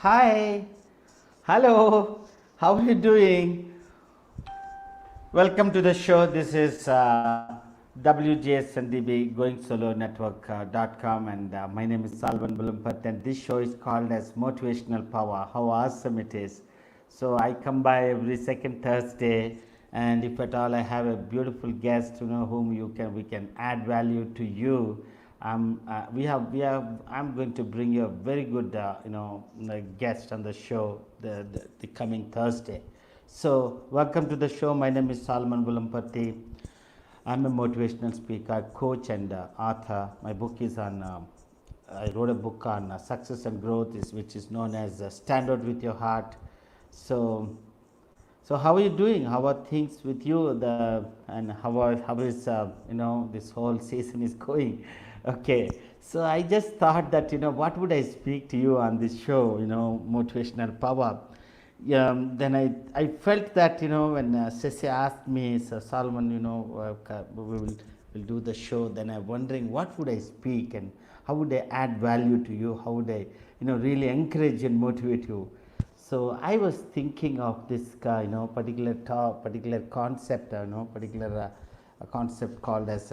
Hi, hello, how are you doing? Welcome to the show. This is WGSN-DB GoingSoloNetwork.com, and my name is Salvan Bulumpat, and this show is called as Motivational Power. How awesome it is! So I come by every second Thursday, and if at all I have a beautiful guest, whom we can add value to you. I'm going to bring you a very good guest on the show the coming Thursday. So welcome to the show. My name is Salman Bulampati. I'm a motivational speaker, coach, and author. My book is on. I wrote a book on success and growth, which is known as Stand Out with Your Heart. So how are you doing? How are things with you? And how is this whole season is going? Okay, so I just thought that what would I speak to you on this show? Motivational power. Then I felt that when Ceci asked me, so Solomon, we'll do the show. Then I'm wondering what would I speak and how would I add value to you? How would I really encourage and motivate you? So I was thinking of this particular concept, particular concept called as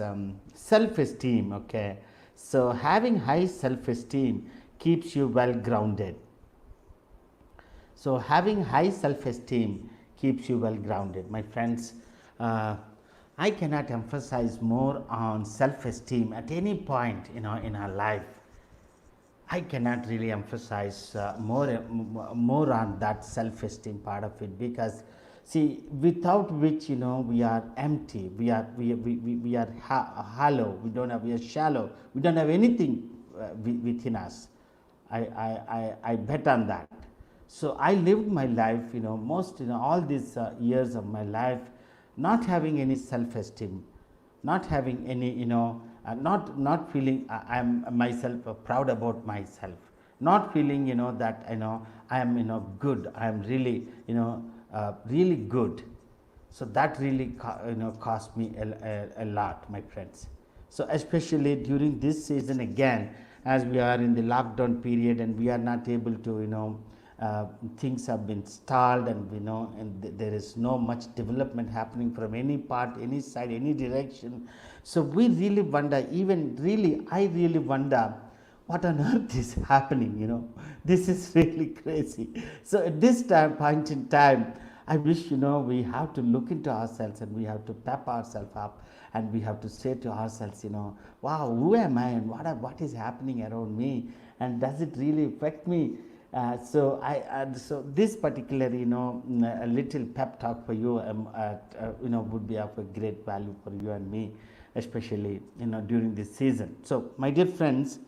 self-esteem. Okay, so having high self-esteem keeps you well grounded. So having high self-esteem keeps you well grounded, my friends. I cannot emphasize more on self-esteem at any point in our life. I cannot really emphasize more on that self-esteem part of it, because see, without which we are empty, we are hollow, we are shallow, we don't have anything within us. I bet on that. So I lived my life, most all these years of my life, not having any self-esteem, not having any not feeling I'm myself proud about myself, not feeling that I am good, I am really really good. So that really cost me a lot, my friends. So especially during this season again, as we are in the lockdown period and we are not able to things have been stalled, and there is no much development happening from any part, any side, any direction. So we really wonder, I really wonder what on earth is happening. This is really crazy. So at this point in time, I wish we have to look into ourselves and we have to pep ourselves up, and we have to say to ourselves, wow, who am I, and what is happening around me, and does it really affect me? So this particular a little pep talk for you would be of a great value for you and me, especially during this season. So my dear friends,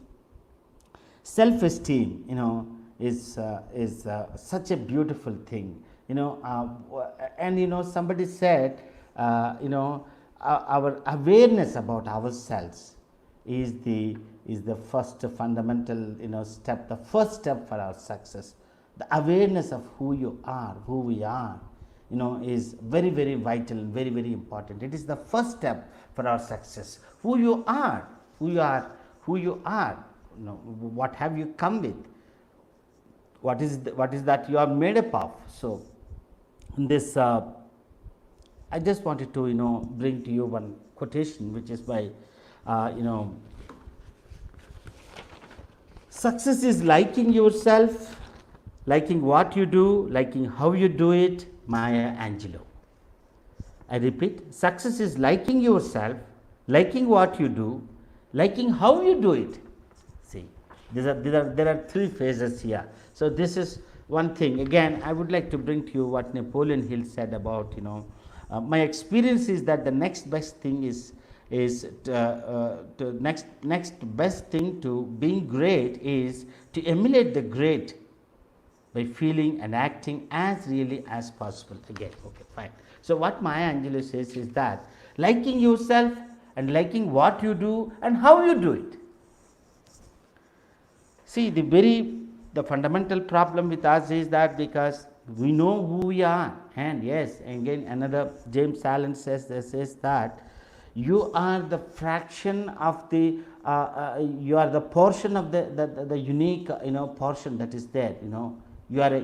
self-esteem is such a beautiful thing, and somebody said our awareness about ourselves is the first fundamental step, the first step for our success. The awareness of who you are, who we are, is very, very vital and very, very important. It is the first step for our success. Who you are, what have you come with, what is that you are made up of. So in this I just wanted to bring to you one quotation, which is by success is liking yourself, liking what you do, liking how you do it. Maya Angelou. I repeat, success is liking yourself, liking what you do, liking how you do it. See, there are three phases here. So this is one thing. Again, I would like to bring to you what Napoleon Hill said about my experience is that the next best thing is next best thing to being great is to emulate the great by feeling and acting as really as possible. Again, okay, fine. So what Maya Angelou says is that liking yourself and liking what you do and how you do it. See, the fundamental problem with us is that because we know who we are, and yes, again another James Allen says that you are the fraction of the you are the portion of the unique portion that is there You are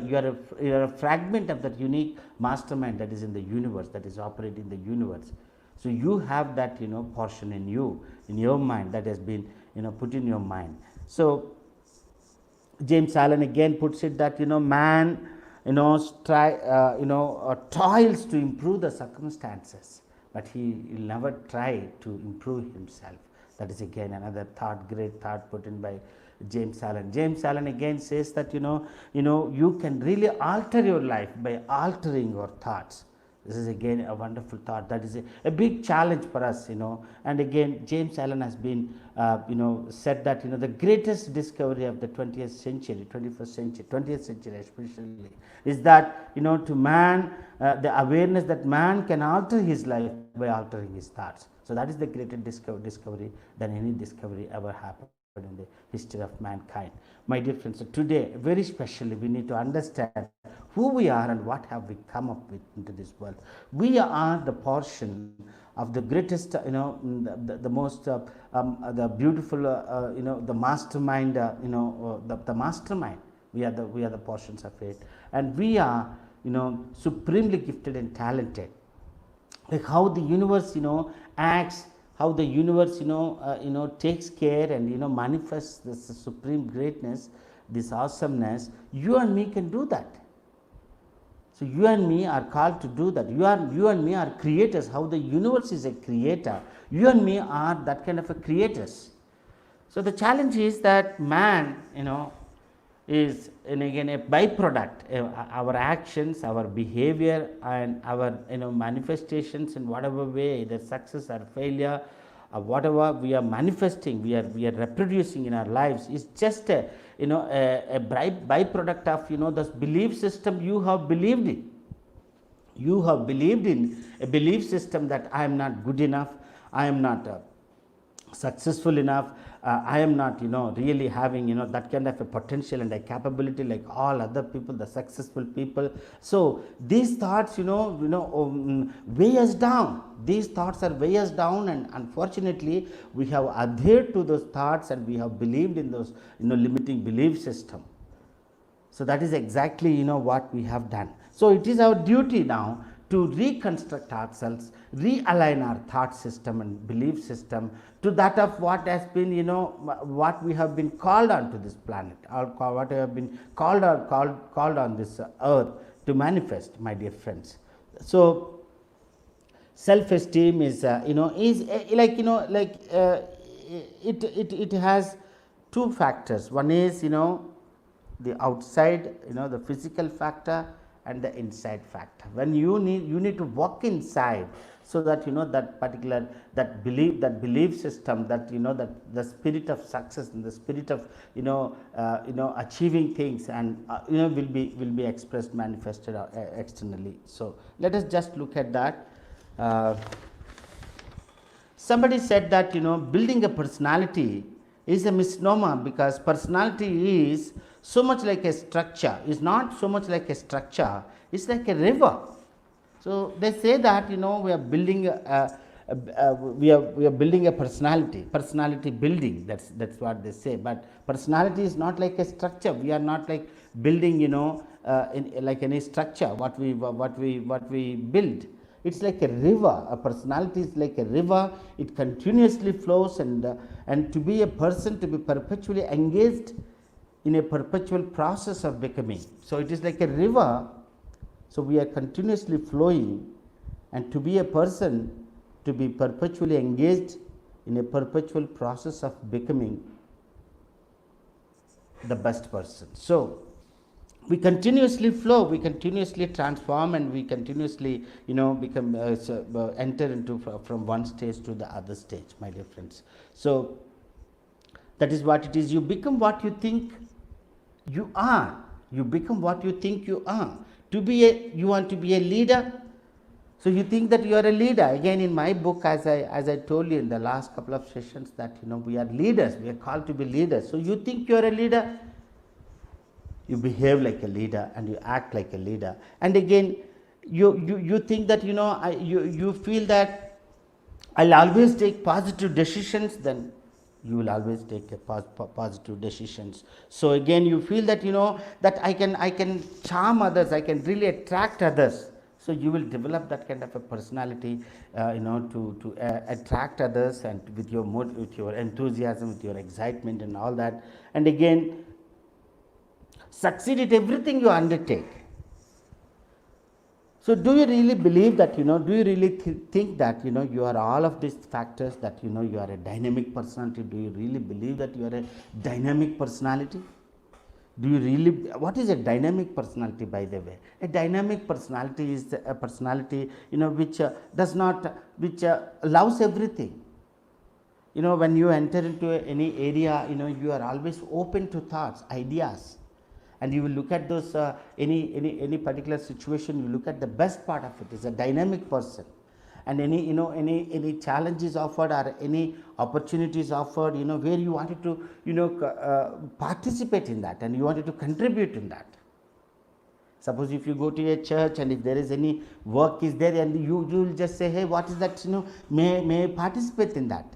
a fragment of that unique mastermind that is in the universe, that is operating the universe. So you have that portion in you, in your mind, that has been put in your mind. So James Allen again puts it that man toils to improve the circumstances, but he will never try to improve himself. That is again another thought, great thought put in by James Allen. James Allen again says that you can really alter your life by altering your thoughts. This is again a wonderful thought. That is a big challenge for us, And again, James Allen has been, said that the greatest discovery of the 20th century, 21st century, 20th century especially, is that to man, the awareness that man can alter his life by altering his thoughts. So that is the greatest discovery than any discovery ever happened in the history of mankind. My dear friends, so today very specially we need to understand who we are and what have we come up with into this world. We are the portion of the greatest, the most, the beautiful, the mastermind, the mastermind. We are the portions of it, and we are, supremely gifted and talented. Like how the universe, acts, how the universe, takes care and manifests this supreme greatness, this awesomeness. You and me can do that. So you and me are called to do that. You and me are creators. How the universe is a creator, you and me are that kind of a creators. So the challenge is that man, is again a byproduct. Our actions, our behavior, and our manifestations in whatever way, either success or failure, or whatever we are manifesting, we are reproducing in our lives, is just a byproduct of this belief system you have believed in. You have believed in a belief system that I am not good enough, I am not successful enough, I am not really having that kind of a potential and a capability like all other people, the successful people. So these thoughts weigh us down. These thoughts are weigh us down, and unfortunately we have adhered to those thoughts and we have believed in those limiting belief system. So that is exactly what we have done. So it is our duty now to reconstruct ourselves, realign our thought system and belief system to that of what has been, what we have been called on to this planet, or what we have been called on this earth to manifest, my dear friends. So self-esteem is, it has two factors. One is, the outside, the physical factor, and the inside factor. When you need to walk inside, so that that particular belief system, that that the spirit of success and the spirit of achieving things and will be expressed, manifested externally. So let us just look at that. Somebody said that building a personality is a misnomer, because personality is so much like a structure, is not so much like a structure, it's like a river. So they say that we are building we are building a personality building. That's what they say. But personality is not like a structure. We are not like building like any structure. What we build. It's like a river. A personality is like a river. It continuously flows, and to be a person, to be perpetually engaged in a perpetual process of becoming. So it is like a river. So we are continuously flowing, and to be a person, to be perpetually engaged in a perpetual process of becoming the best person. So we continuously flow, we continuously transform, and we continuously become enter into from one stage to the other stage, my dear friends. So that is what it is. You become what you think you are. You become what you think you are. You want to be a leader, so you think that you are a leader. Again, in my book, as I told you in the last couple of sessions, that we are leaders. We are called to be leaders. So you think you are a leader, you behave like a leader, and you act like a leader. And again, you think that you feel that I'll always take positive decisions. Then you will always take a positive decisions. So again, you feel that that I can charm others, I can really attract others. So you will develop that kind of a personality, to attract others, and with your with your enthusiasm, with your excitement and all that. And again, succeed at everything you undertake. So do you really believe that, do you really think that, you are all of these factors, that, you are a dynamic personality? Do you really believe that you are a dynamic personality? Do you really, what is a dynamic personality, by the way? A dynamic personality is a personality, which does not, which allows everything. When you enter into any area, you are always open to thoughts, ideas. And you will look at those any particular situation, you look at the best part of it. Is a dynamic person. And any challenges offered, or any opportunities offered, where you wanted to participate in that, and you wanted to contribute in that. Suppose if you go to a church, and if there is any work is there, and you will just say, hey, what is that, may I participate in that?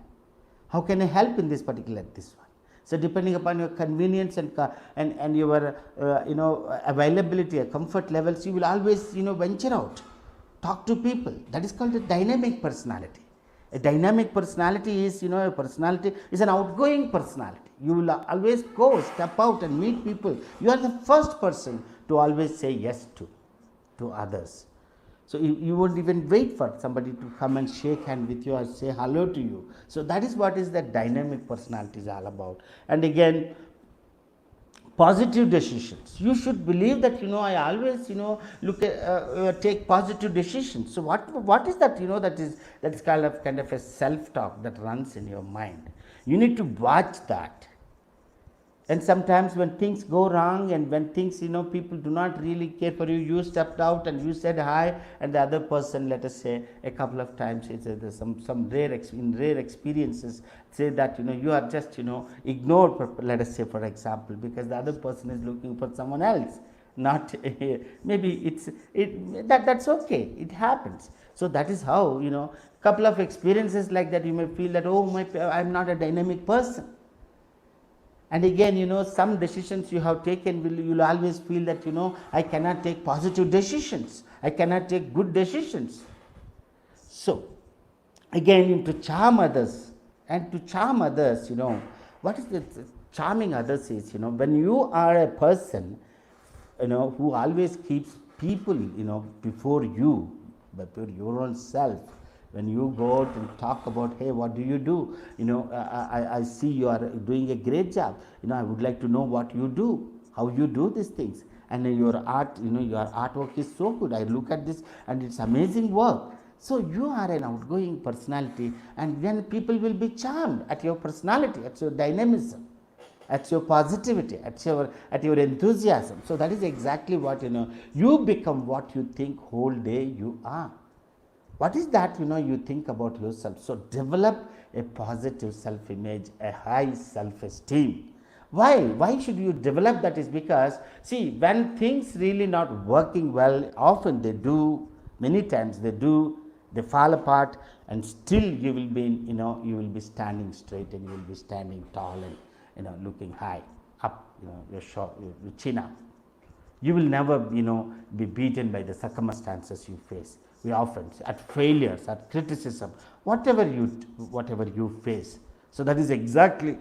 How can I help in this particular this one? So depending upon your convenience and your availability, comfort levels, you will always venture out, talk to people. That is called a dynamic personality. A dynamic personality is a personality is an outgoing personality. You will always go, step out and meet people. You are the first person to always say yes to others. So you won't even wait for somebody to come and shake hand with you or say hello to you. So that is what is the dynamic personality is all about. And again, positive decisions. You should believe that I always look at take positive decisions. So what is that? That is kind of a self-talk that runs in your mind. You need to watch that. And sometimes when things go wrong, and when things, people do not really care for you, you stepped out and you said hi, and the other person, let us say a couple of times, some rare experiences, say that you are just ignored, let us say, for example, because the other person is looking for someone else. Not maybe that's okay, it happens. So that is how, couple of experiences like that, you may feel that, oh, I'm not a dynamic person. And again, some decisions you have taken, you'll always feel that, I cannot take positive decisions. I cannot take good decisions. So, again, to charm others, what is the charming others is, when you are a person, who always keeps people, before you, before your own self. When you go out and talk about, hey, what do you do? I see you are doing a great job. I would like to know what you do, how you do these things. And your art, your artwork is so good. I look at this and it's amazing work. So you are an outgoing personality, and then people will be charmed at your personality, at your dynamism, at your positivity, at your enthusiasm. So that is exactly what, you become what you think whole day you are. What is that, you think about yourself? So develop a positive self-image, a high self-esteem. Why should you develop that? Is because, see, when things really not working well, often they do, many times they do, they fall apart, and still you will be, you will be standing straight, and you will be standing tall, and looking high, up, your chin up. You will never, be beaten by the circumstances you face. We often at failures, at criticism, whatever you face. So that is exactly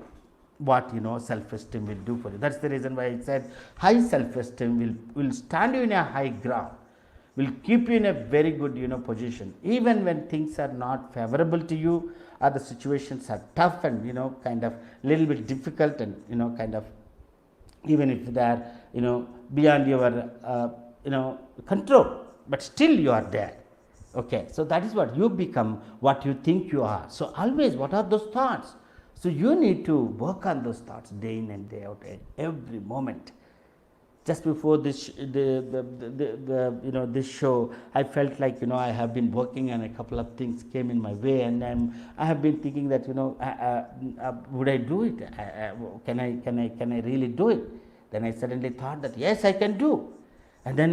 what self-esteem will do for you. That's the reason why I said high self-esteem will stand you in a high ground, will keep you in a very good position, even when things are not favorable to you, or the situations are tough and kind of little bit difficult, and kind of, even if they are beyond your control, but still you are there. Okay, so that is what you become, what you think you are. So always, what are those thoughts? So you need to work on those thoughts day in and day out, at every moment. Just before this, this show, I felt like I have been working on a couple of things came in my way, and I have been thinking that would I do it? Can I really do it? Then I suddenly thought that yes, I can do. And then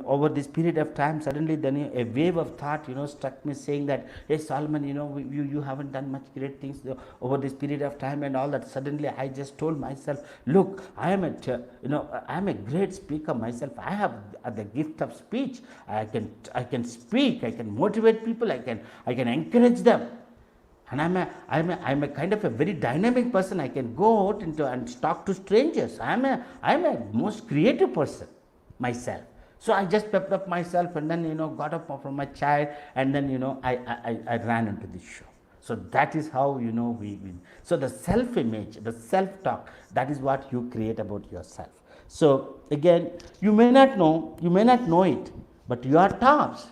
over this period of time, suddenly then a wave of thought struck me, saying that, hey Solomon, you haven't done much great things over this period of time and all that. Suddenly I just told myself, look, I am a great speaker myself. I have the gift of speech. I can speak, I can motivate people, I can encourage them. And I'm a kind of a very dynamic person. I can go out and talk to strangers. I'm a most creative person myself. So I just pepped up myself, and then got up from my chair, and then I ran into this show. So that is how we win. So the self image, the self talk, that is what you create about yourself. So again, you may not know it, but you are tops.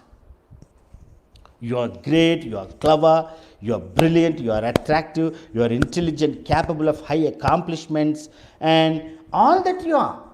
You are great, you are clever, you are brilliant, you are attractive, you are intelligent, capable of high accomplishments, and all that you are.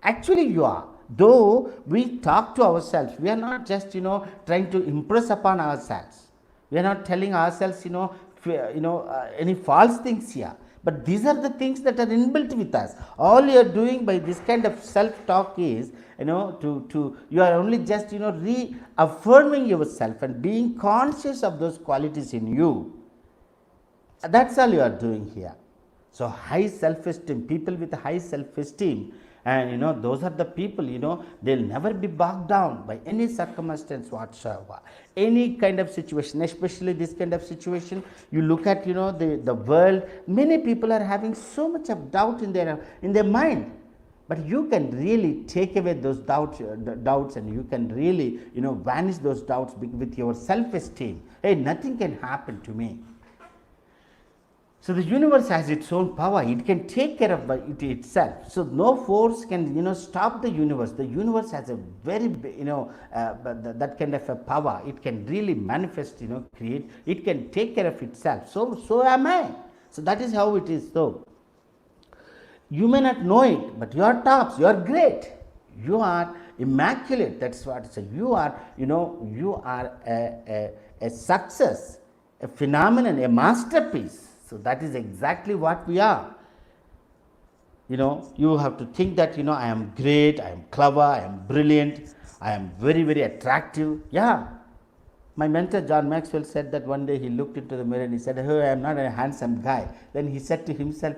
Actually, you are. Though we talk to ourselves, we are not just trying to impress upon ourselves. We are not telling ourselves any false things here. But these are the things that are inbuilt with us. All you are doing by this kind of self-talk is, you are only just reaffirming yourself and being conscious of those qualities in you. That's all you are doing here. So high self-esteem, people with high self-esteem, and those are the people, they'll never be bogged down by any circumstance whatsoever, any kind of situation, especially this kind of situation. You look at the world, many people are having so much of doubt in their mind. But you can really take away those doubts, and you can really vanish those doubts with your self-esteem. Hey, nothing can happen to me. So the universe has its own power. It can take care of it itself. So no force can stop the universe. The universe has a very that kind of a power. It can really manifest, create. It can take care of itself. So am I. So that is how it is. So you may not know it, but you are tops. You are great. You are immaculate. That's what it says. You are a success, a phenomenon, a masterpiece. So that is exactly what we are. You have to think that I am great, I am clever, I am brilliant, I am very, very attractive. Yeah. My mentor John Maxwell said that one day he looked into the mirror and he said, "Oh, I am not a handsome guy." Then he said to himself,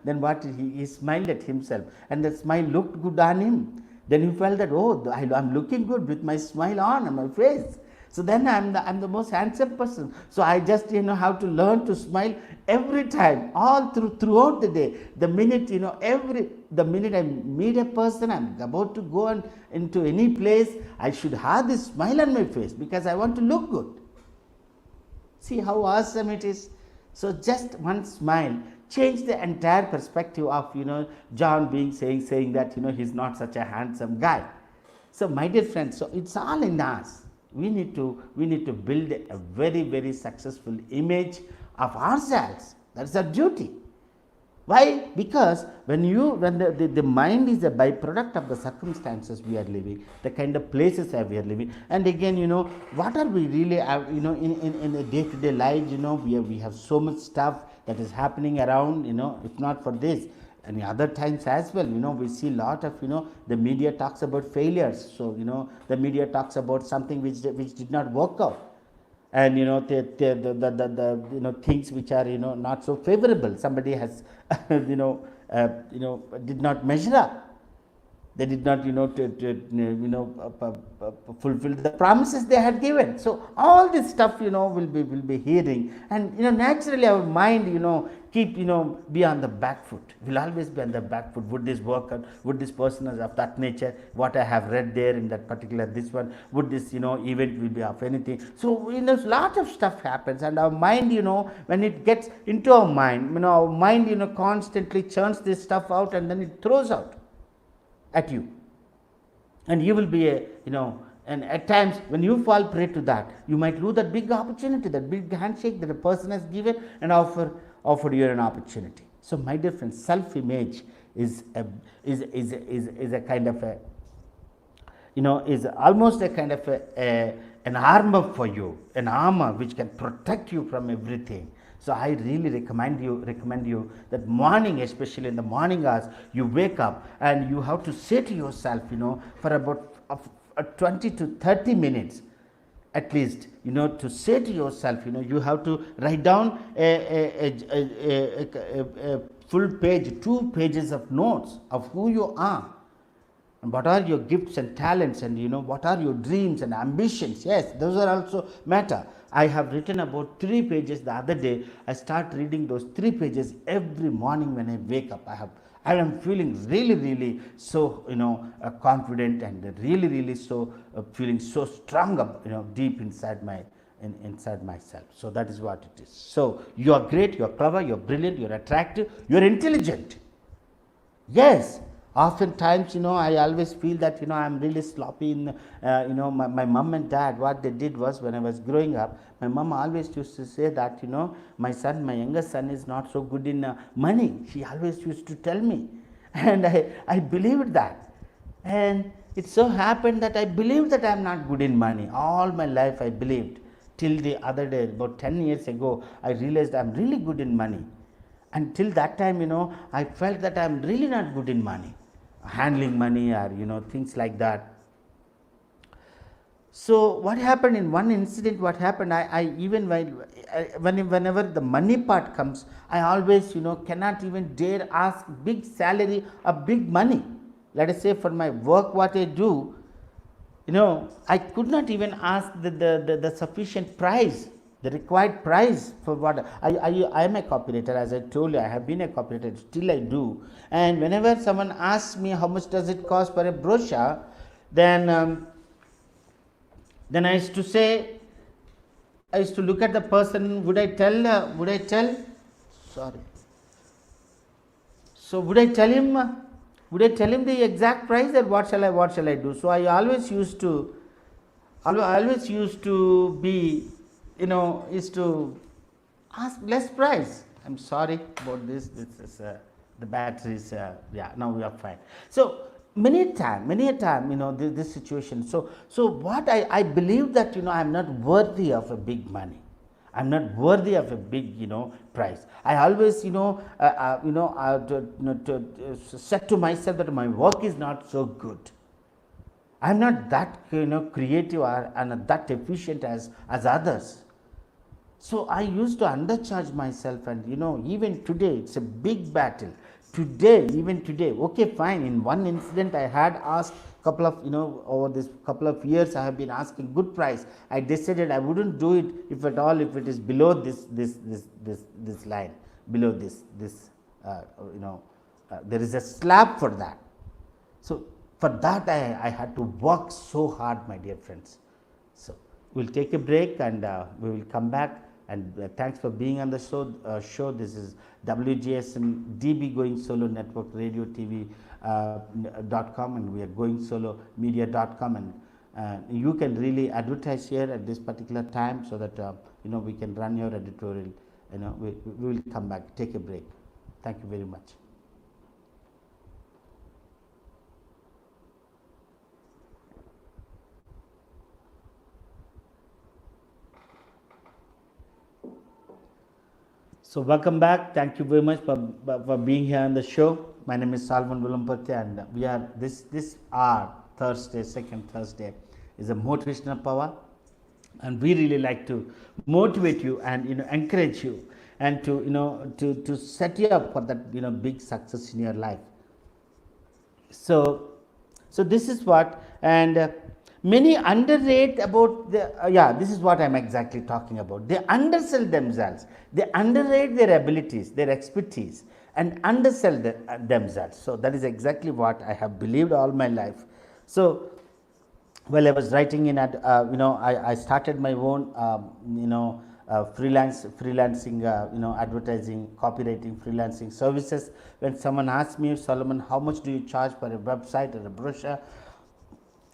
then what he smiled at himself, and the smile looked good on him. Then he felt that, oh, I'm looking good with my smile on my face. So then I'm the most handsome person. So I just have to learn to smile every time, all throughout the day. The minute the minute I meet a person, I'm about to go into any place, I should have this smile on my face because I want to look good. See how awesome it is. So just one smile changed the entire perspective of John being saying that he's not such a handsome guy. So my dear friends, so it's all in us. We need to build a very, very successful image of ourselves. That's our duty. Why? Because when the mind is a byproduct of the circumstances we are living, the kind of places that we are living, and again, what are we really, in a day-to-day life, we have so much stuff that is happening around, if not for this. And other times as well, we see a lot of, the media talks about failures. So, the media talks about something which did not work out. And, the things which are, not so favorable. Somebody has, did not measure up. They did not, fulfill the promises they had given. So all this stuff, will be hearing, and naturally our mind, keep, be on the back foot. Will always be on the back foot. Would this work out? Would this person is of that nature? What I have read there in that particular this one? Would this, event will be of anything? So a lot of stuff happens, and our mind, when it gets into our mind, our mind, constantly churns this stuff out, and then it throws out at you, and you will be and at times when you fall prey to that, you might lose that big opportunity, that big handshake that a person has given and offered you an opportunity. So my dear friends, self-image is a kind of a is almost a kind of an armor for you, an armor which can protect you from everything. So I really recommend you that morning, especially in the morning hours, you wake up and you have to say to yourself, for about 20 to 30 minutes at least, to say to yourself, you have to write down a full page, 2 pages of notes of who you are, and what are your gifts and talents, and what are your dreams and ambitions. Yes, those are also matter. I have written about 3 pages the other day. I start reading those 3 pages every morning when I wake up. I am feeling really so confident, and really so feeling so strong up deep inside myself. So that is what it is. So you are great, you are clever, you are brilliant, you are attractive, you are intelligent. Yes, oftentimes I always feel that I am really sloppy in my mom and dad. What they did was, when I was growing up, my mom always used to say that my youngest son is not so good in money. She always used to tell me, and I believed that, and it so happened that I believed that I am not good in money. All my life I believed, till the other day, about 10 years ago, I realized I am really good in money. Until that time, I felt that I am really not good in money, handling money, or things like that. So what happened in one incident? What happened? I even whenever the money part comes, I always cannot even dare ask big salary or big money. Let us say, for my work, what I do, I could not even ask the sufficient price, the required price for what I am a copywriter. As I told you, I have been a copywriter, still I do. And whenever someone asks me how much does it cost for a brochure, then I used to say, I used to look at the person. Would I tell? Sorry. So would I tell him? Would I tell him the exact price, or what shall I do? So I always used to be, is to ask less price. I'm sorry about this. This is the batteries. Yeah, now we are fine. So many a time, this situation. So what I believe that I'm not worthy of a big money. I'm not worthy of a big price. I always said to myself that my work is not so good. I'm not that creative and that efficient as others. So I used to undercharge myself, and even today it's a big battle. Even today, okay, fine. In one incident, I had asked couple of over this couple of years, I have been asking good price. I decided I wouldn't do it if at all, if it is below this line, below this there is a slab for that. So for that I had to work so hard, my dear friends. So we'll take a break, and we will come back. And thanks for being on the show. This is WGSN-DB Going Solo Network, radio, TV, .com, and we are Going Solo Media.com, and you can really advertise here at this particular time, so that we can run your editorial. We will come back. Take a break. Thank you very much. So welcome back. Thank you very much for being here on the show. My name is Salvan Vilampati, and we are this hour, Thursday, second Thursday, is a motivational power, and we really like to motivate you and encourage you, and to set you up for that big success in your life. So this is what, and many underrate about this is what I'm exactly talking about. They undersell themselves. They underrate their abilities, their expertise, and undersell themselves. So that is exactly what I have believed all my life. So while I was writing in at I started my own freelancing advertising, copywriting, freelancing services. When someone asks me, Solomon, how much do you charge for a website or a brochure?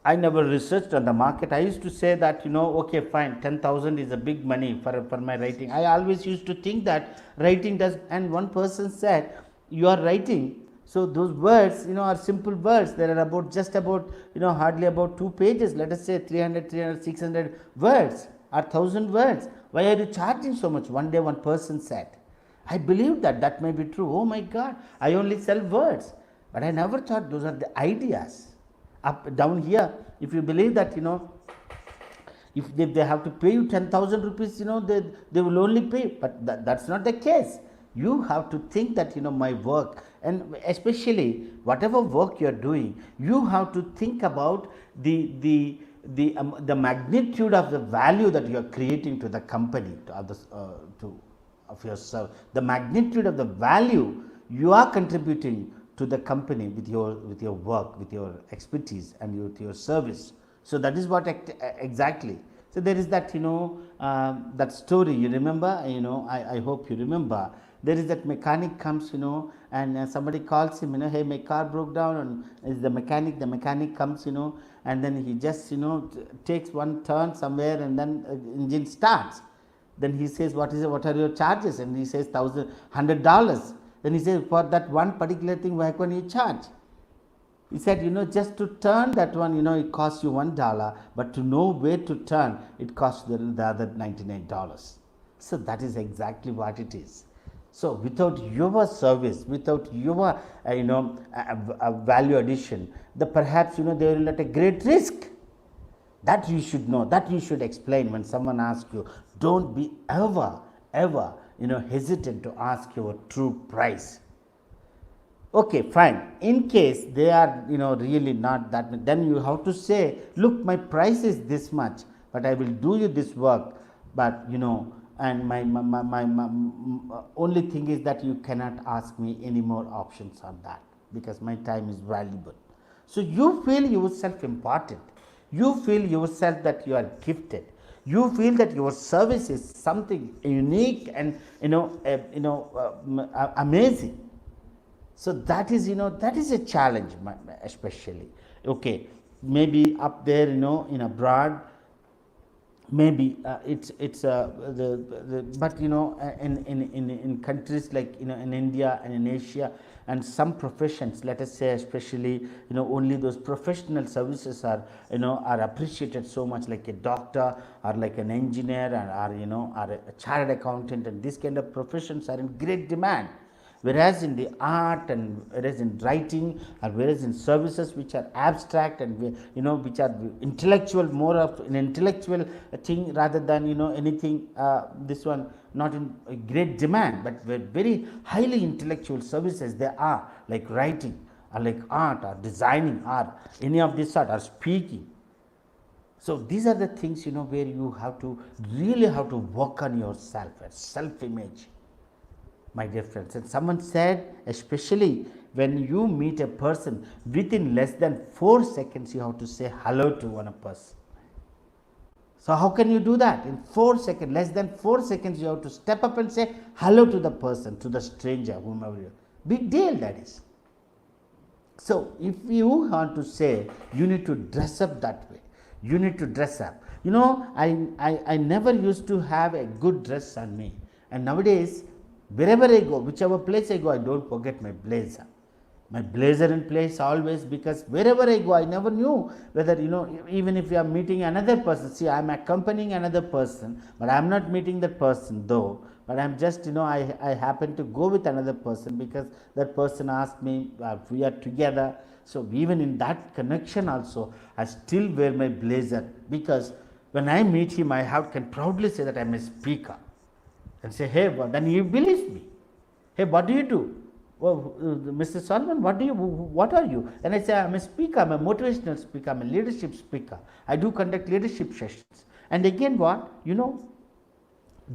I never researched on the market. I used to say that okay, fine, 10,000 is a big money for my writing. I always used to think that writing does, and one person said, you are writing, so those words are simple words. There are just about hardly about 2 pages, let us say 300 600 words. or 1,000 words. Why are you charging so much? One day one person said. I believe that may be true. Oh my God, I only sell words. But I never thought those are the ideas. Up down here, if you believe that, if they have to pay you 10,000 rupees, they will only pay. But that's not the case. You have to think that, my work, and especially whatever work you are doing, you have to think about the magnitude of the value that you are creating to the company, to others, of yourself, the magnitude of the value you are contributing to the company with your work, with your expertise, and with your service. So that is what exactly. So there is that, that story, you remember, I hope you remember. There is that mechanic comes, and somebody calls him, hey, my car broke down, and is the mechanic comes, and then he just, takes one turn somewhere, and then engine starts. Then he says, what are your charges? And he says, $100. Then he says, for that one particular thing, why can you charge? He said, just to turn that one, it costs you $1, but to know where to turn, it costs the other $99. So that is exactly what it is. So without your service, without your, value addition, perhaps, they will at a great risk. That you should know, that you should explain when someone asks you. Don't be ever, hesitant to ask your true price. Okay, fine. In case they are, really not that, then you have to say, look, my price is this much, but I will do you this work. But, and my only thing is that you cannot ask me any more options on that, because my time is valuable. So you feel yourself important. You feel yourself that you are gifted. You feel that your service is something unique and amazing. So that is a challenge, especially. Okay, maybe up there, in abroad, maybe but in countries like in India and in Asia, and some professions, let us say especially, only those professional services are appreciated so much, like a doctor or like an engineer or a chartered accountant, and these kind of professions are in great demand. Whereas in the art, and whereas in writing, or whereas in services which are abstract and which are intellectual, more of an intellectual thing rather than anything, this one not in great demand, but very highly intellectual services there are, like writing or like art or designing or any of this sort, or speaking. So these are the things where you really have to work on yourself, self-image, my dear friends. And someone said, especially when you meet a person, within less than 4 seconds you have to say hello to one person. So how can you do that? In 4 seconds, less than 4 seconds, you have to step up and say hello to the person, to the stranger, whomever you are. Big deal, that is. So if you want to say, you need to dress up that way. You need to dress up. I never used to have a good dress on me. And nowadays, wherever I go, whichever place I go, I don't forget my blazer. My blazer in place always, because wherever I go, I never knew whether, even if you are meeting another person. See, I am accompanying another person, but I am not meeting that person though. But I am just, I happen to go with another person because that person asked me, we are together. So even in that connection also, I still wear my blazer, because when I meet him, I can proudly say that I am a speaker. And say, hey, well, then he believes me. Hey, what do you do? Well, Mr. Solomon, what are you? And I say, I'm a speaker, I'm a motivational speaker, I'm a leadership speaker. I do conduct leadership sessions. And again, what?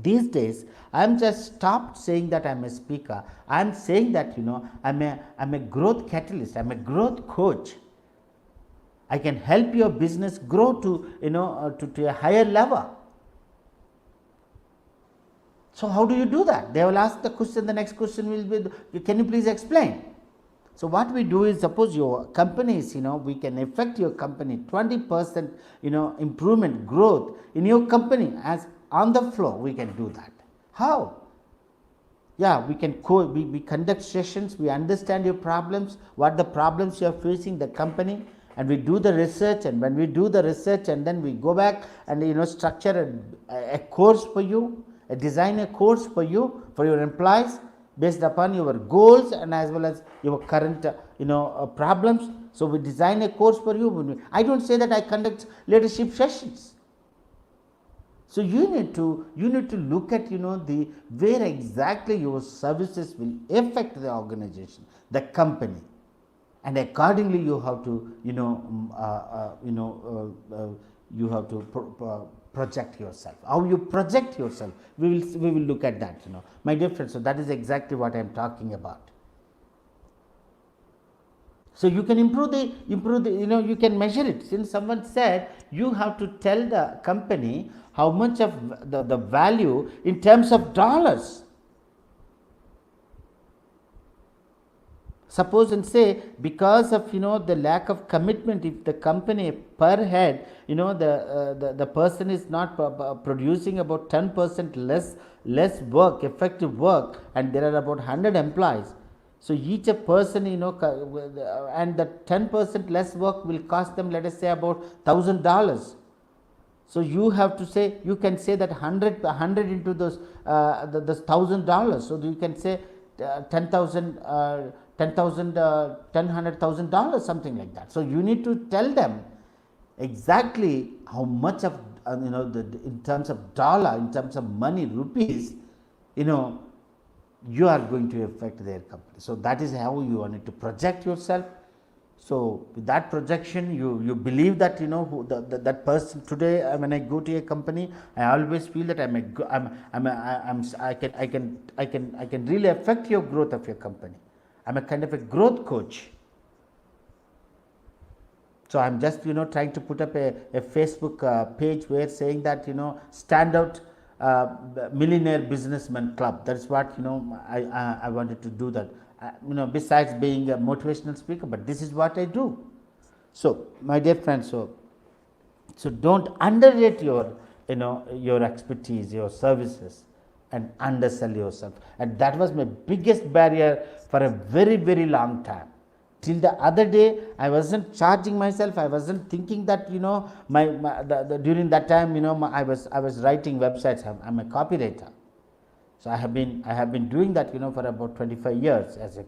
These days, I'm just stopped saying that I'm a speaker. I'm saying that, I'm a growth catalyst, I'm a growth coach. I can help your business grow to a higher level. So how do you do that? They will ask the question, the next question will be, can you please explain? So what we do is, suppose your company is, we can affect your company 20%, improvement, growth in your company as on the floor, we can do that. How? Yeah, we can we conduct sessions, we understand your problems, what the problems you are facing, the company, and we do the research, and when we do the research and then we go back and structure a course for you, design a course for you, for your employees, based upon your goals and as well as your current problems. So we design a course for you. I don't say that I conduct leadership sessions. So you need to look at the where exactly your services will affect the organization, the company, and accordingly you have to you have to project yourself. How you project yourself, we will look at that, my dear friends. So that is exactly what I am talking about. So you can improve the you can measure it. Since someone said you have to tell the company how much of the value in terms of dollars. Suppose and say, because of the lack of commitment, if the company per head the person is not producing about 10% less work, effective work, and there are about 100 employees. So each a person and the 10% less work will cost them, let us say, about $1,000. So you have to say, you can say that 100 into those $1,000. So you can say $100,000, something like that. So you need to tell them exactly how much of in terms of dollar, in terms of money, rupees, you are going to affect their company. So that is how you need to project yourself. So with that projection, you believe that that person. Today when I go to a company, I always feel that I can really affect your growth of your company. I'm a kind of a growth coach. So I'm just trying to put up a Facebook page where saying that standout millionaire businessman club. That's what I wanted to do that. Besides being a motivational speaker, but this is what I do. So my dear friends, so don't underrate your expertise, your services, and undersell yourself. And that was my biggest barrier for a very, very long time. Till the other day, I wasn't charging myself. I wasn't thinking that during that time I was writing websites. I'm a copywriter. So I have been doing that for about 25 years as a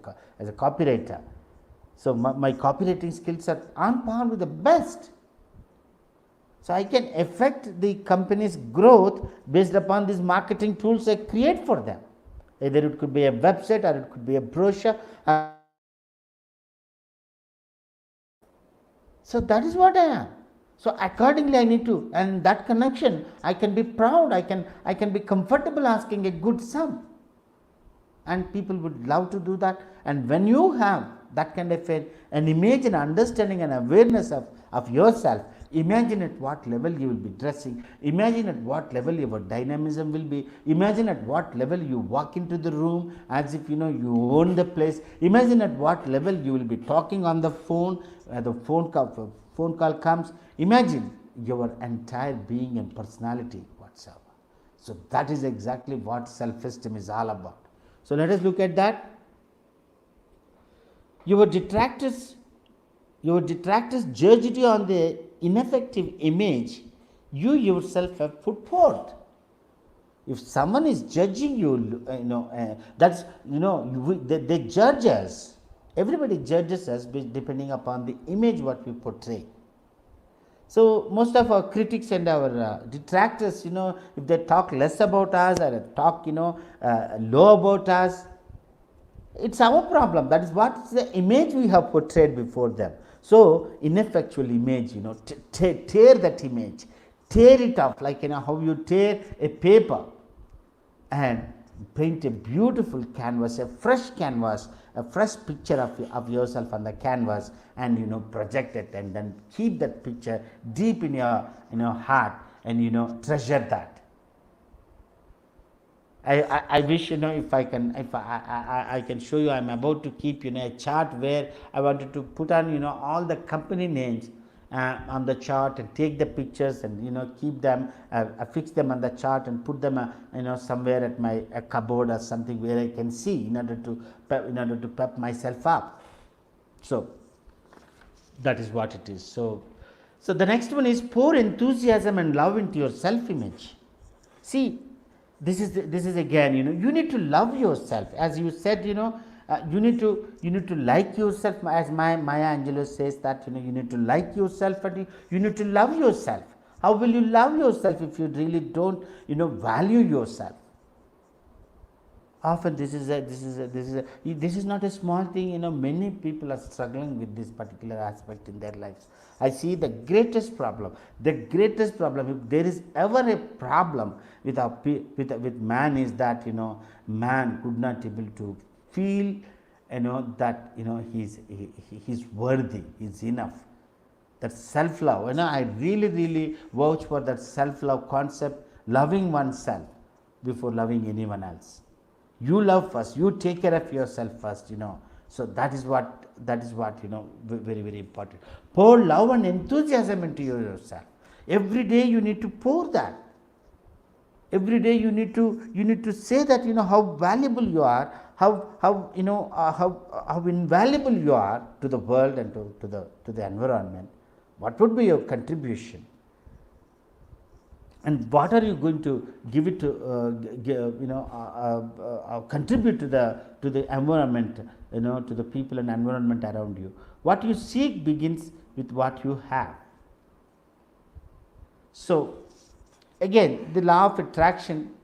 copywriter. So my copywriting skills are on par with the best. So I can affect the company's growth based upon these marketing tools I create for them. Either it could be a website or it could be a brochure. So that is what I am. So accordingly I need to, and that connection, I can be proud, I can be comfortable asking a good sum. And people would love to do that. And when you have that kind of an image and understanding and awareness of yourself, imagine at what level you will be dressing, imagine at what level your dynamism will be, imagine at what level you walk into the room as if you own the place, imagine at what level you will be talking on the phone, the phone call comes, imagine your entire being and personality whatsoever. So that is exactly what self-esteem is all about. So let us look at that. Your detractors judged you on the ineffective image you yourself have put forth. If someone is judging you, that's they judge us. Everybody judges us depending upon the image what we portray. So most of our critics and our detractors, if they talk less about us or talk low about us, it's our problem. That is what the image we have portrayed before them. So ineffectual image, tear that image, tear it off, like how you tear a paper and paint a beautiful canvas, a fresh canvas, a fresh picture of yourself on the canvas, and project it, and then keep that picture deep in your heart, and treasure that. I wish if I can show you. I'm about to keep a chart where I wanted to put on all the company names on the chart, and take the pictures and keep them, fix them on the chart and put them somewhere at my cupboard or something where I can see in order to pep myself up. So That is what it is. So the next one is pour enthusiasm and love into your self image. See, this is again, you need to love yourself, as you said, you need to like yourself, as Maya Angelou says that, you need to like yourself, and you need to love yourself. How will you love yourself if you really don't, value yourself? Often this is not a small thing. Many people are struggling with this particular aspect in their lives. I see the greatest problem, if there is ever a problem with man, is that, man could not able to feel, that, he's worthy, he's enough. That self love, I really vouch for that self love concept, loving oneself before loving anyone else. You love first, you take care of yourself first, so that is what very important. Pour love and enthusiasm into yourself. Every day you need to pour that. Every day you need to say that, how valuable you are, how invaluable you are to the world and to the environment. What would be your contribution? And what are you going to give it to, contribute to the environment, to the people and environment around you? What you seek begins with what you have. So, again, the law of attraction.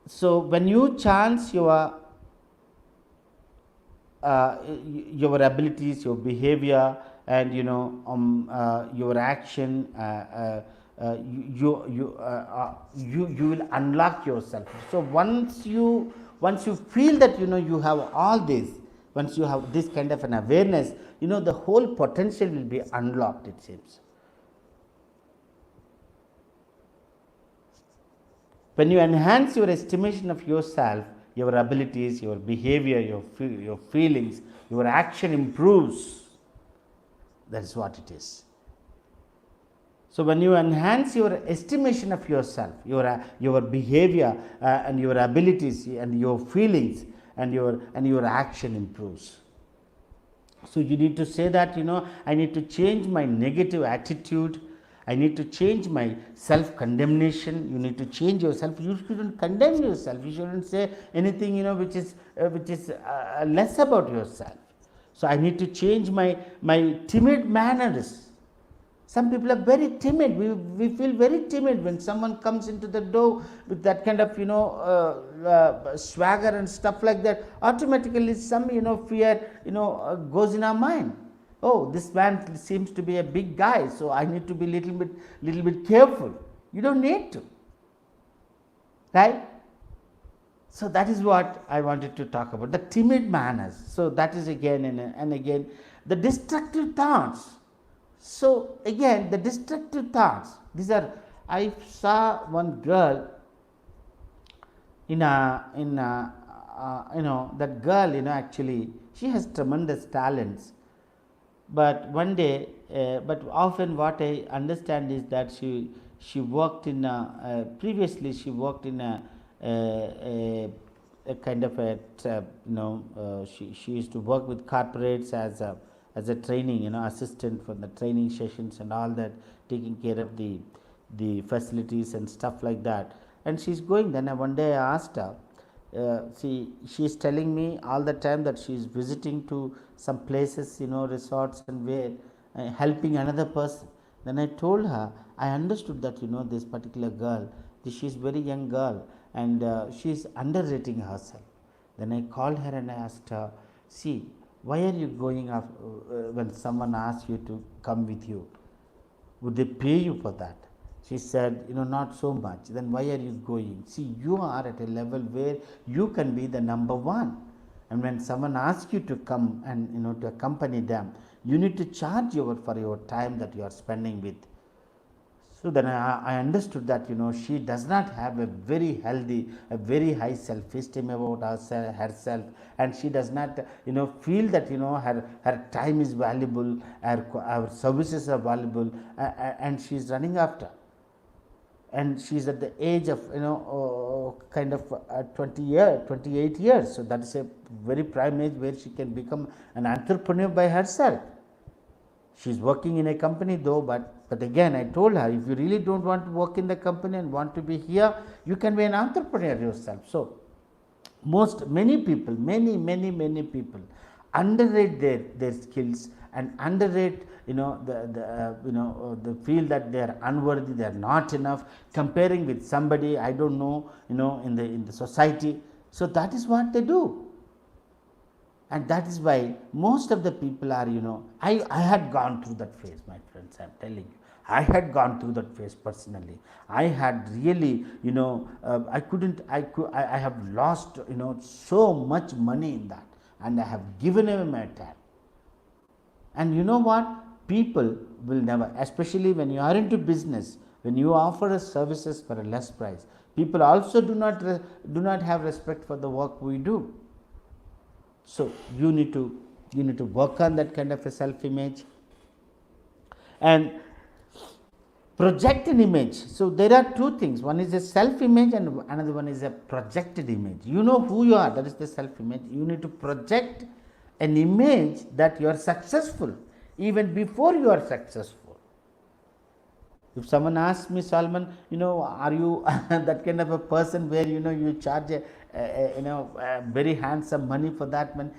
So, when you chance your abilities, your behavior, and your action, you will unlock yourself. So once you feel that you have all this, once you have this kind of an awareness, the whole potential will be unlocked, it seems. When you enhance your estimation of yourself, your abilities, your behavior, your feelings, your action improves. That is what it is. So when you enhance your estimation of yourself, your behavior, and your abilities and your feelings, and your action improves. So you need to say that, I need to change my negative attitude. I need to change my self-condemnation. You need to change yourself. You shouldn't condemn yourself. You shouldn't say anything, which is less about yourself. So I need to change my timid manners. Some people are very timid. We feel very timid when someone comes into the door with that kind of swagger and stuff like that. Automatically, some fear goes in our mind. Oh, this man seems to be a big guy, so I need to be little bit careful. You don't need to, right? So that is what I wanted to talk about, the timid manners. So that is again and again the destructive thoughts. So again, the destructive thoughts. These are. I saw one girl that girl, actually she has tremendous talents. But one day, but often what I understand is that she worked in previously she worked in a kind of she used to work with corporates as a training assistant for the training sessions and all that, taking care of the facilities and stuff like that. And she's going. Then one day I asked her. She's telling me all the time that she's visiting to some places, resorts, and where helping another person. Then I told her, I understood that this particular girl, she's very young girl, and she's underrating herself. Then I called her and I asked her, see, why are you going when someone asks you to come with you? Would they pay you for that? She said, not so much. Then why are you going? See, you are at a level where you can be the number one. And when someone asks you to come and to accompany them, you need to charge for your time that you are spending with. So then I understood that she does not have a very healthy, a very high self-esteem about herself, and she does not feel that her time is valuable, her services are valuable, and she is running after. and she's at the age of, kind of 28 years. So that is a very prime age where she can become an entrepreneur by herself. She's working in a company though, but again I told her, if you really don't want to work in the company and want to be here, you can be an entrepreneur yourself. So many people underrate their skills and underrate, the feel that they are unworthy, they are not enough, comparing with somebody I don't know, in the society. So that is what they do. And that is why most of the people are, I had gone through that phase, my friends, I am telling you. I had gone through that phase personally. I had really, I have lost, so much money in that, and I have given away my time. And you know what? People will never, especially when you are into business, when you offer services for a less price, people also do not have respect for the work we do. So you need to work on that kind of a self-image and project an image. So there are two things. One is a self-image and another one is a projected image. You know who you are, that is the self-image. You need to project an image that you are successful even before you are successful. If someone asks me, Salman, are you that kind of a person where you charge a very handsome money for that money?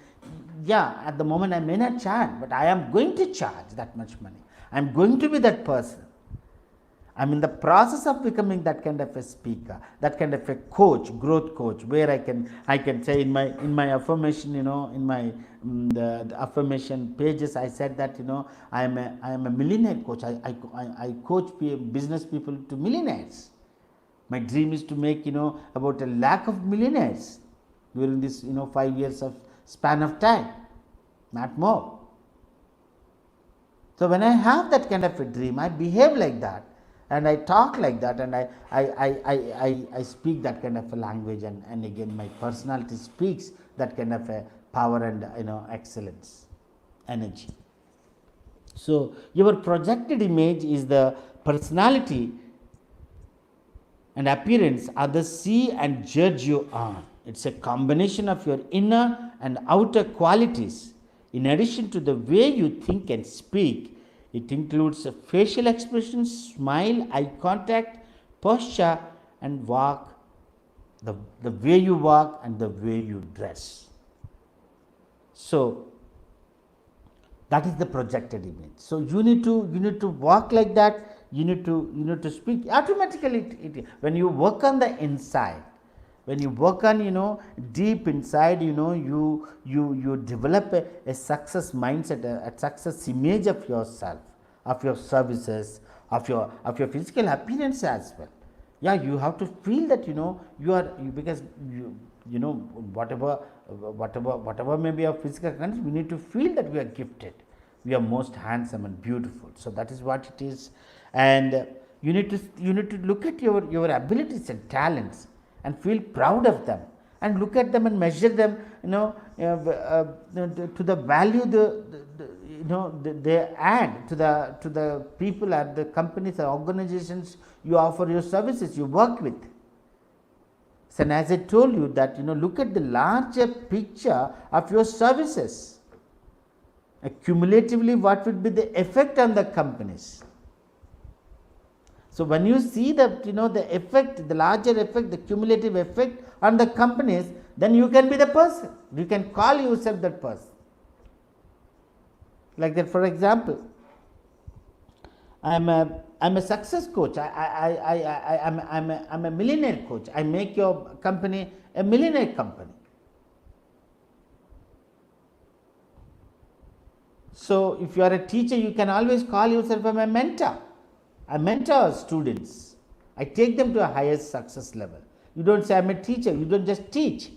Yeah, at the moment I may not charge, but I am going to charge that much money. I am going to be that person. I am in the process of becoming that kind of a speaker, that kind of a coach, growth coach, where I can say in my affirmation, in my the affirmation pages, I said that I am a millionaire coach. I coach business people to millionaires. My dream is to make about 1 lakh of millionaires during this 5 years of span of time, not more. So when I have that kind of a dream, I behave like that. And I talk like that, and I speak that kind of a language, and again my personality speaks that kind of a power and excellence, energy. So your projected image is the personality and appearance others see and judge you on. It's a combination of your inner and outer qualities. In addition to the way you think and speak, it includes facial expressions, smile, eye contact, posture, and walk, the way you walk and the way you dress. So that is the projected image. So you need to walk like that. You need to speak automatically. When you work on the inside, when you work on deep inside, you develop a success mindset, a success image of yourself, of your services, of your physical appearance as well. Yeah, you have to feel that you are, because whatever may be our physical condition, we need to feel that we are gifted, we are most handsome and beautiful. So that is what it is. And you need to look at your abilities and talents and feel proud of them, and look at them and measure them to the value they add to the people at the companies or organizations you offer your services, you work with. So, and as I told you that look at the larger picture of your services. Cumulatively, what would be the effect on the companies? So when you see the the effect, the larger effect, the cumulative effect on the companies, then you can be the person. You can call yourself that person. Like that, for example, I'm a success coach. I'm a millionaire coach. I make your company a millionaire company. So if you are a teacher, you can always call yourself a mentor. I mentor students. I take them to a higher success level. You don't say I'm a teacher. You don't just teach.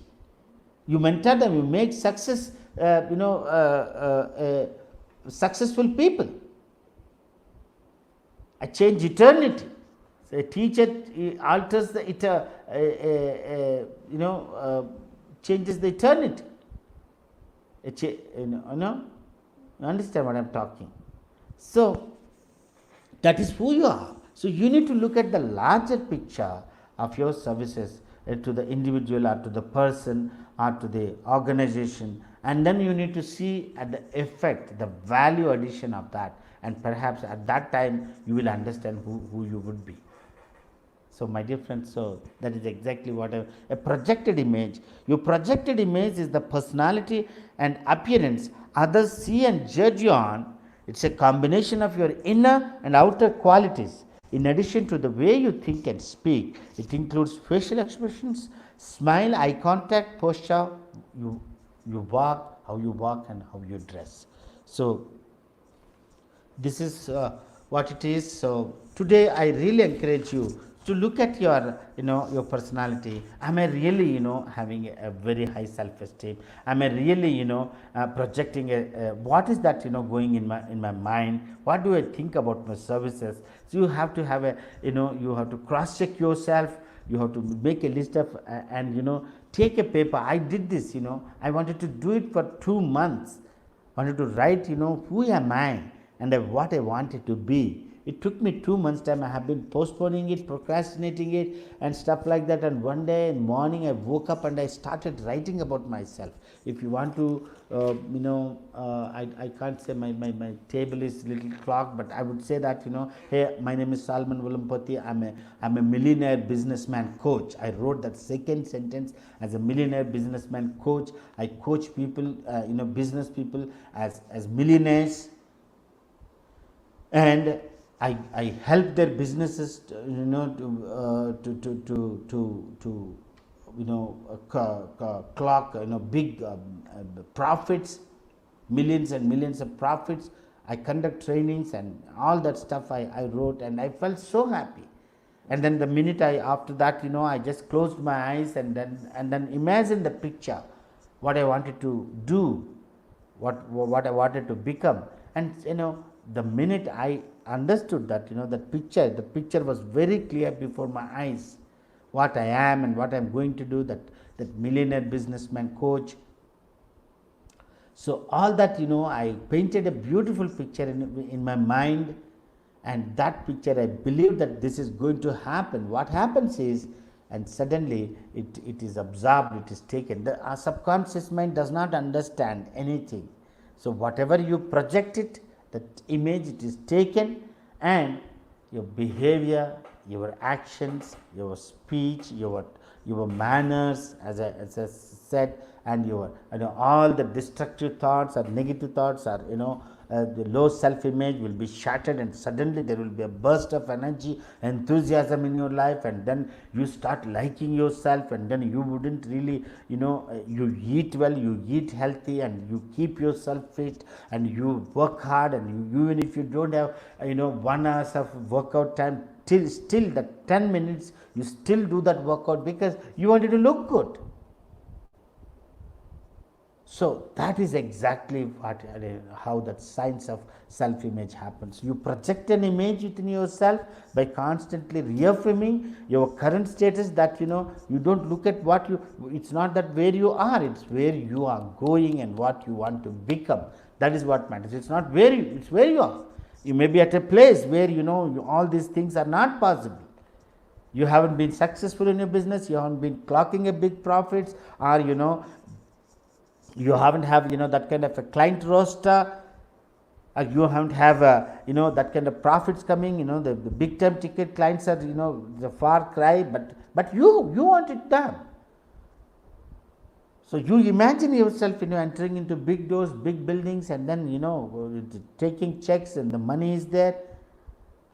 You mentor them. You make success. Successful people. I change eternity. So a teacher alters the changes the eternity. You understand what I'm talking? So that is who you are. So you need to look at the larger picture of your services to the individual or to the person or to the organization, and then you need to see at the effect, the value addition of that, and perhaps at that time you will understand who you would be. So my dear friends, so that is exactly what a projected image. Your projected image is the personality and appearance others see and judge you on. It's a combination of your inner and outer qualities. In addition to the way you think and speak, it includes facial expressions, smile, eye contact, posture, you walk, how you walk, and how you dress. So this is what it is. So today I really encourage you to look at your your personality. Am I really having a very high self-esteem? Am I really projecting what is that going in my mind? What do I think about my services? So you have to have you have to cross check yourself. You have to make a list of and take a paper. I did this. I wanted to do it for 2 months. Wanted to write who am I and what I wanted to be. It took me 2 months time. I have been postponing it, procrastinating it, and stuff like that. And one day in morning, I woke up and I started writing about myself. If you want to, I can't say my table is little clogged, but I would say that hey, my name is Salman Vulampati. I'm a millionaire businessman coach. I wrote that second sentence as a millionaire businessman coach. I coach people, business people as millionaires, and I help their businesses clock big profits, millions and millions of profits. I conduct trainings and all that stuff I wrote, and I felt so happy. And then the minute after that I just closed my eyes and then imagine the picture, what I wanted to do, what I wanted to become. And the minute I understood that the picture was very clear before my eyes, what I am and what I am going to do, that millionaire businessman coach. So all that I painted a beautiful picture in my mind, and that picture I believe that this is going to happen. What happens is, and suddenly it is absorbed, it is taken. Our subconscious mind does not understand anything. So whatever you project it, that image, it is taken, and your behavior, your actions, your speech, your manners, as I said, and your all the destructive thoughts or negative thoughts or the low self-image will be shattered, and suddenly there will be a burst of energy, enthusiasm in your life, and then you start liking yourself, and then you wouldn't really you eat well, you eat healthy, and you keep yourself fit, and you work hard, and you even if you don't have 1 hour of workout time, still that 10 minutes you still do that workout because you wanted to look good. So that is exactly how that science of self-image happens. You project an image within yourself by constantly reaffirming your current status, that you don't look at it's not that where you are, it's where you are going and what you want to become. That is what matters. It's not it's where you are. You may be at a place where all these things are not possible. You haven't been successful in your business, you haven't been clocking a big profits, or you haven't have that kind of a client roster, you haven't have that kind of profits coming. The big time ticket clients are the far cry, but you want it done. So you imagine yourself entering into big doors, big buildings, and then taking checks, and the money is there.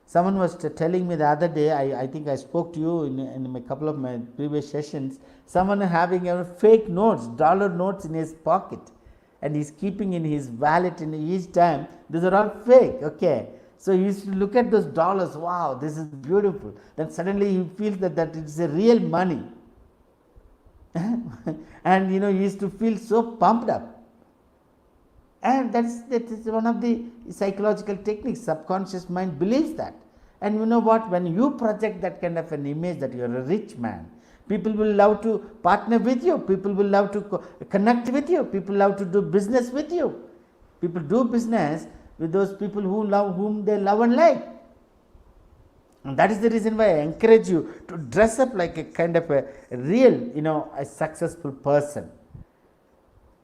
Someone was telling me the other day, I think I spoke to you in a couple of my previous sessions, someone having fake notes, dollar notes in his pocket, and he's keeping in his wallet in each time. These are all fake, okay. So he used to look at those dollars, wow, this is beautiful. Then suddenly he feels that it's a real money. And he used to feel so pumped up. And that is one of the psychological techniques. Subconscious mind believes that. And you know what? When you project that kind of an image that you are a rich man, people will love to partner with you. People will love to connect with you. People love to do business with you. People do business with those people whom they love and like. And that is the reason why I encourage you to dress up like a kind of a real, a successful person.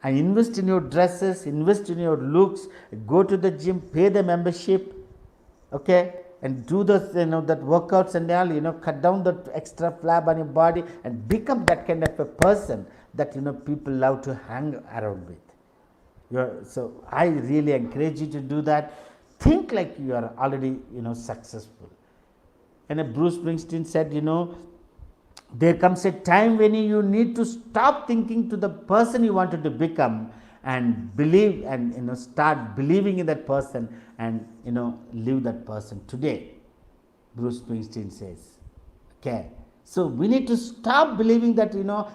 And invest in your dresses, invest in your looks, go to the gym, pay the membership, okay, and do those, that workouts and all, cut down that extra flab on your body and become that kind of a person that, people love to hang around with. So I really encourage you to do that. Think like you are already, successful. And Bruce Springsteen said, there comes a time when you need to stop thinking to the person you wanted to become and believe and start believing in that person and live that person today. Bruce Springsteen says, okay. So we need to stop believing that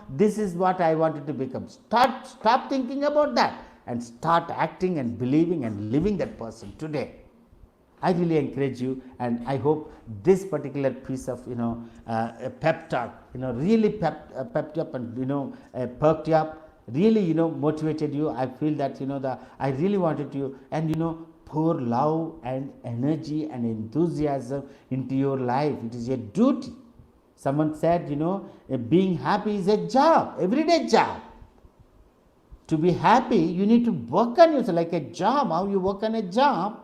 this is what I wanted to become. Stop thinking about that and start acting and believing and living that person today. I really encourage you, and I hope this particular piece of a pep talk really pepped you up and perked you up, really motivated you. I feel that I really wanted to and pour love and energy and enthusiasm into your life. It is a duty. Someone said being happy is a job, everyday job. To be happy, you need to work on yourself like a job. How you work on a job,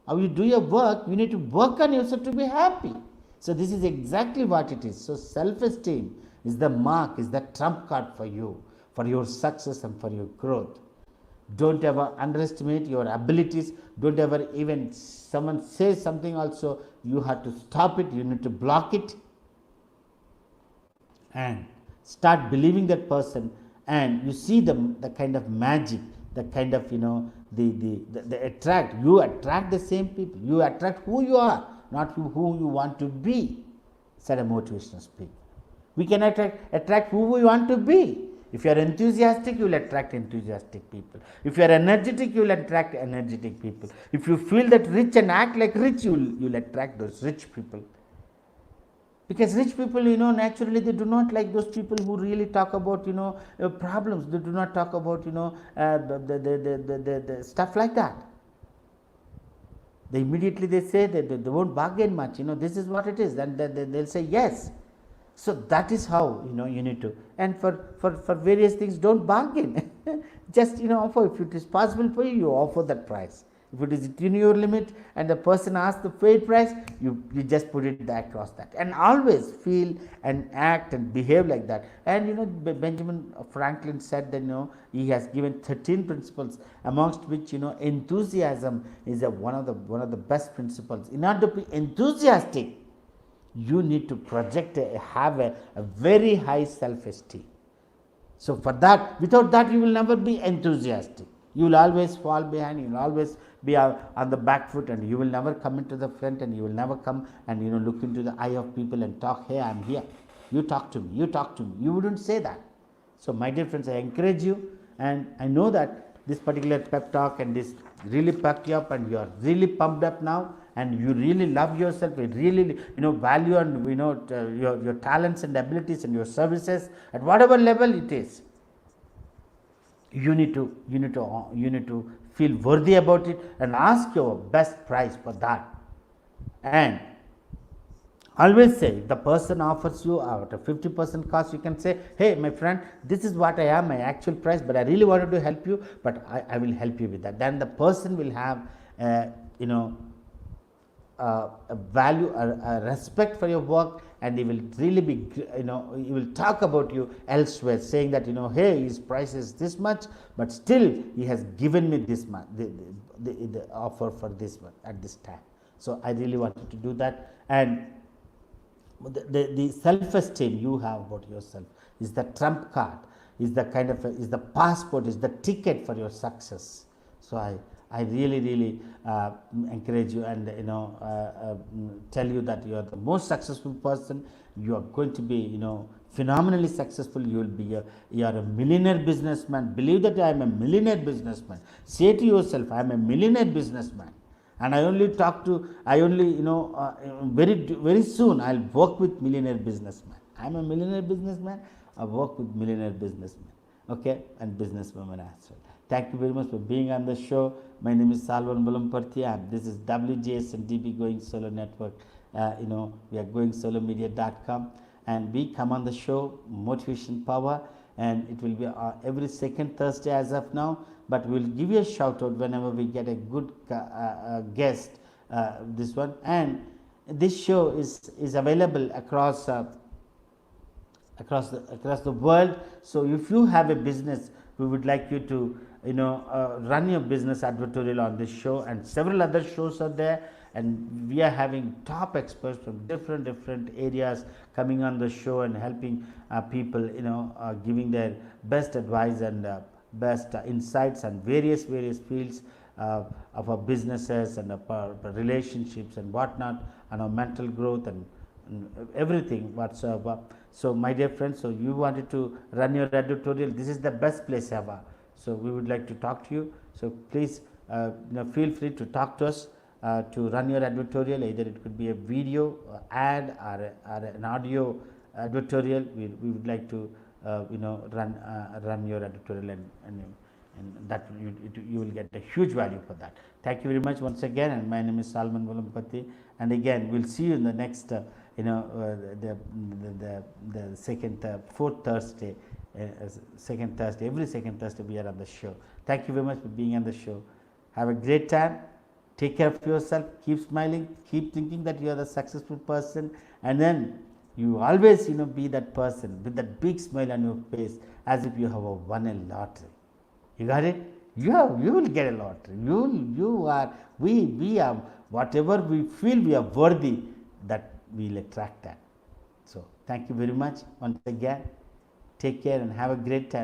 how you do your work, you need to work on yourself to be happy. So this is exactly what it is. So self-esteem is the mark, is the trump card for you, for your success and for your growth. Don't ever underestimate your abilities. Don't ever, even someone says something also, you have to stop it, you need to block it and start believing that person, and you see the kind of magic, the kind of the attract. You attract the same people. You attract who you are, not who you want to be, said a motivational speaker. We can attract who we want to be. If you are enthusiastic, you will attract enthusiastic people. If you are energetic, you will attract energetic people. If you feel that rich and act like rich, you will attract those rich people. Because rich people, naturally they do not like those people who really talk about, problems. They do not talk about, the stuff like that. They immediately they say that they won't bargain much. This is what it is. Then they'll say yes. So that is how you need to. And for various things, don't bargain. Just offer. If it is possible for you, you offer that price. If it is within your limit and the person asks the fair price, you just put it across that. And always feel and act and behave like that. And Benjamin Franklin said that he has given 13 principles, amongst which enthusiasm is one of the best principles. In order to be enthusiastic, you need to have a very high self-esteem. So for that, without that, you will never be enthusiastic. You will always fall behind. You will always be on the back foot, and you will never come into the front, and you will never come and look into the eye of people and talk, hey, I'm here. You talk to me. You talk to me. You wouldn't say that. So my dear friends, I encourage you, and I know that this particular pep talk and this really pepped you up, and you are really pumped up now, and you really love yourself. You really value and your talents and abilities and your services at whatever level it is. You need to feel worthy about it and ask your best price for that. And always say, if the person offers you at a 50% cost, you can say, hey, my friend, this is what I am, my actual price, but I really wanted to help you, but I will help you with that. Then the person will have a value, a respect for your work, and he will really be, he will talk about you elsewhere, saying that, hey, his price is this much, but still he has given me this much, the offer for this one at this time. So I really wanted to do that. And the self-esteem you have about yourself is the trump card, is the kind of is the passport, is the ticket for your success. So I really encourage you and tell you that you are the most successful person. You are going to be phenomenally successful. You will be you are a millionaire businessman. Believe that I am a millionaire businessman. Say to yourself, I am a millionaire businessman. And very soon I'll work with millionaire businessmen. I'm a millionaire businessman. I work with millionaire businessmen, okay, and businesswomen as well. Thank you very much for being on the show. My name is Salvan Bulamparthi. This is WGSN-DB Going Solo Network, we are GoingSoloMedia.com, and we come on the show Motivation Power, and it will be every second Thursday as of now, but we'll give you a shout out whenever we get a good guest, this one. And this show is available across the world. So if you have a business, we would like you to run your business advertorial on this show, and several other shows are there, and we are having top experts from different areas coming on the show and helping people, giving their best advice and best insights on various fields of our businesses and of our relationships and whatnot, and our mental growth and everything whatsoever. So my dear friends, so you wanted to run your editorial, this is the best place ever. So we would like to talk to you. So please feel free to talk to us to run your editorial. Either it could be a video ad or an audio editorial. We would like to run your editorial, and that you will get a huge value for that. Thank you very much once again, and my name is Salman Valampati, and again we'll see you in the next the fourth Thursday, second Thursday, every second Thursday we are on the show. Thank you very much for being on the show. Have a great time. Take care of yourself. Keep smiling. Keep thinking that you are the successful person, and then you always be that person with that big smile on your face, as if you have won a lottery. You got it? You will get a lottery. We are whatever we feel we are worthy, that we will attract that. So thank you very much once again. Take care and have a great time.